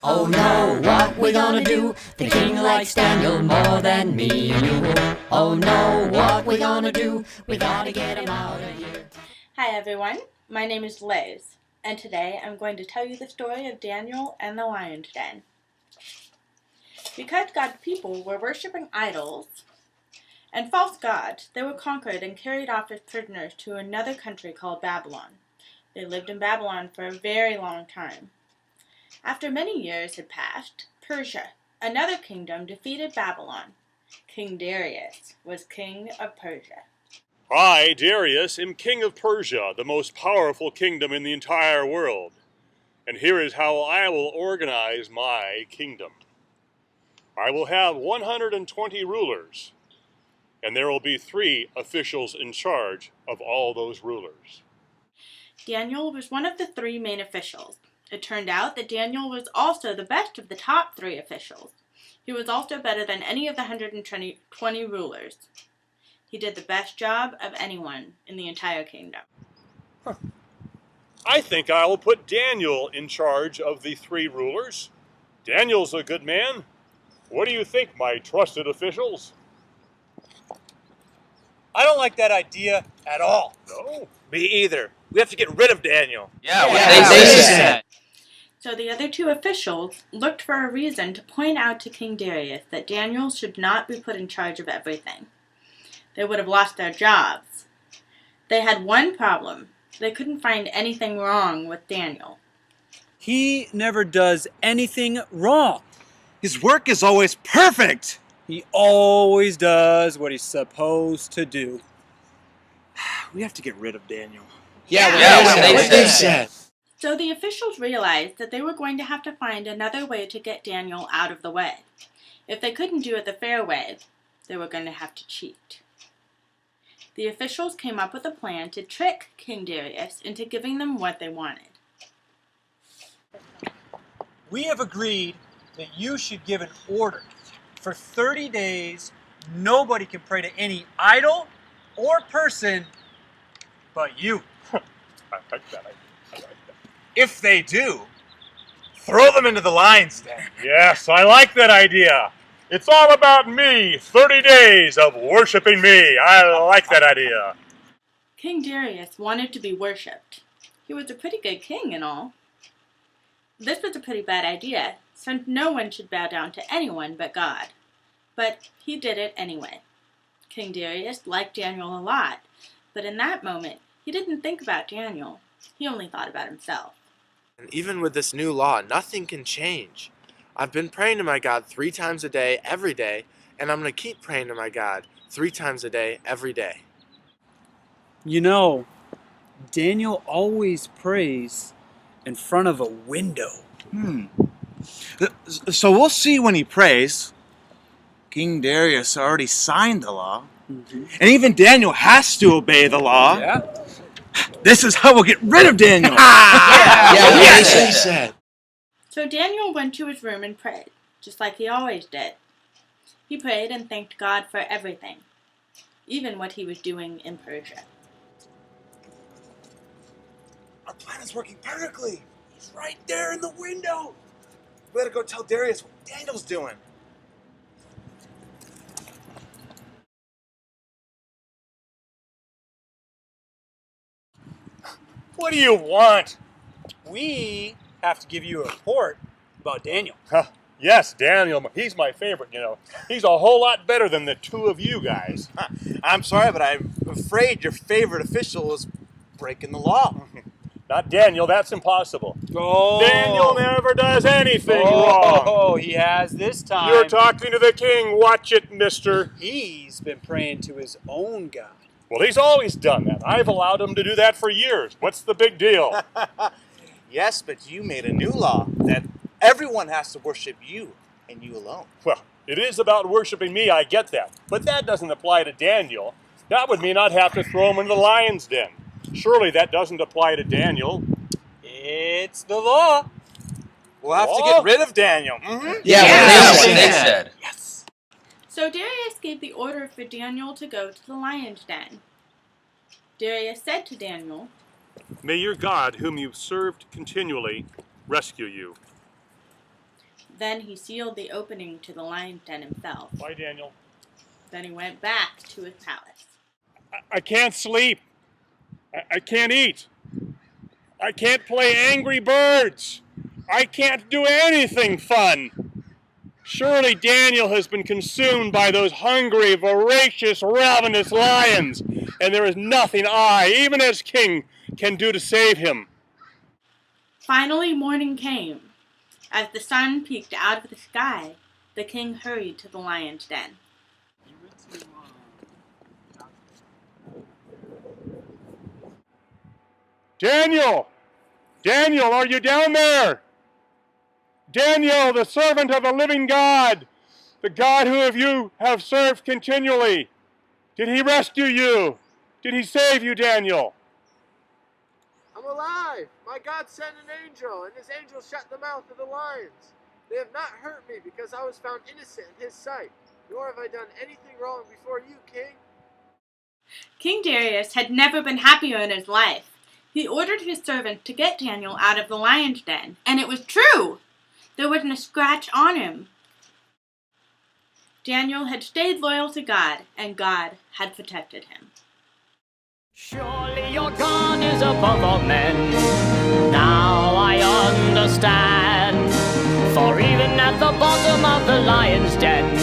Oh no, what we gonna do? The king likes Daniel more than me and you. Oh no, what we gonna do? We gotta get him out of here. Hi everyone, my name is Liz, and today I'm going to tell you the story of Daniel and the lion's den. Because God's people were worshiping idols and false gods, they were conquered and carried off as prisoners to another country called Babylon. They lived in Babylon for a very long time. After many years had passed, Persia, another kingdom, defeated Babylon. King Darius was king of Persia. I, Darius, am king of Persia, the most powerful kingdom in the entire world. And here is how I will organize my kingdom. I will have 120 rulers, and there will be 3 officials in charge of all those rulers. Daniel was one of the 3 main officials. It turned out that Daniel was also the best of the top 3 officials. He was also better than any of the 120 rulers. He did the best job of anyone in the entire kingdom. I think I will put Daniel in charge of the 3 rulers. Daniel's a good man. What do you think, my trusted officials? I don't like that idea at all. No? Me either. We have to get rid of Daniel. Yeah, what they said. So the other 2 officials looked for a reason to point out to King Darius that Daniel should not be put in charge of everything. They would have lost their jobs. They had one problem. They couldn't find anything wrong with Daniel. He never does anything wrong. His work is always perfect. He always does what he's supposed to do. We have to get rid of Daniel. What they said. So the officials realized that they were going to have to find another way to get Daniel out of the way. If they couldn't do it the fair way, they were going to have to cheat. The officials came up with a plan to trick King Darius into giving them what they wanted. We have agreed that you should give an order. For 30 days, nobody can pray to any idol or person but you. I like that. If they do, throw them into the lion's den. Yes, I like that idea. It's all about me. 30 days of worshiping me. I like that idea. King Darius wanted to be worshipped. He was a pretty good king and all. This was a pretty bad idea, since no one should bow down to anyone but God. But he did it anyway. King Darius liked Daniel a lot, but in that moment, he didn't think about Daniel. He only thought about himself. And even with this new law, nothing can change. I've been praying to my God 3 times a day, every day, and I'm going to keep praying to my God 3 times a day, every day. You know, Daniel always prays in front of a window. So we'll see when he prays. King Darius already signed the law. And even Daniel has to obey the law. Yeah? This is how we'll get rid of Daniel. What they said. So Daniel went to his room and prayed, just like he always did. He prayed and thanked God for everything, even what he was doing in Persia. Our plan is working perfectly. He's right there in the window. We gotta go tell Darius what Daniel's doing. What do you want? We have to give you a report about Daniel. Yes, Daniel. He's my favorite, you know. He's a whole lot better than the 2 of you guys. I'm sorry, but I'm afraid your favorite official is breaking the law. Not Daniel. That's impossible. Oh. Daniel never does anything wrong. Oh, he has this time. You're talking to the king. Watch it, mister. He's been praying to his own God. Well, he's always done that. I've allowed him to do that for years. What's the big deal? Yes, but you made a new law that everyone has to worship you and you alone. Well, it is about worshiping me, I get that. But that doesn't apply to Daniel. That would mean I'd have to throw him into the lion's den. Surely that doesn't apply to Daniel. It's the law. We'll have to get rid of Daniel. What they said. Yes. So Darius gave the order for Daniel to go to the lion's den. Darius said to Daniel, May your God, whom you've served continually, rescue you. Then he sealed the opening to the lion's den himself. Bye, Daniel. Then he went back to his palace. I can't sleep. I can't eat. I can't play Angry Birds. I can't do anything fun. Surely Daniel has been consumed by those hungry, voracious, ravenous lions, and there is nothing I, even as king, can do to save him. Finally, morning came. As the sun peeked out of the sky, the king hurried to the lion's den. Daniel! Daniel, are you down there? Daniel, the servant of the living God, the God who you have served continually. Did he rescue you? Did he save you, Daniel? I'm alive! My God sent an angel, and his angel shut the mouth of the lions. They have not hurt me because I was found innocent in his sight, nor have I done anything wrong before you, King. King Darius had never been happier in his life. He ordered his servant to get Daniel out of the lion's den, and it was true! There wasn't a scratch on him. Daniel had stayed loyal to God, and God had protected him. Surely your God is above all men. Now I understand. For even at the bottom of the lion's den,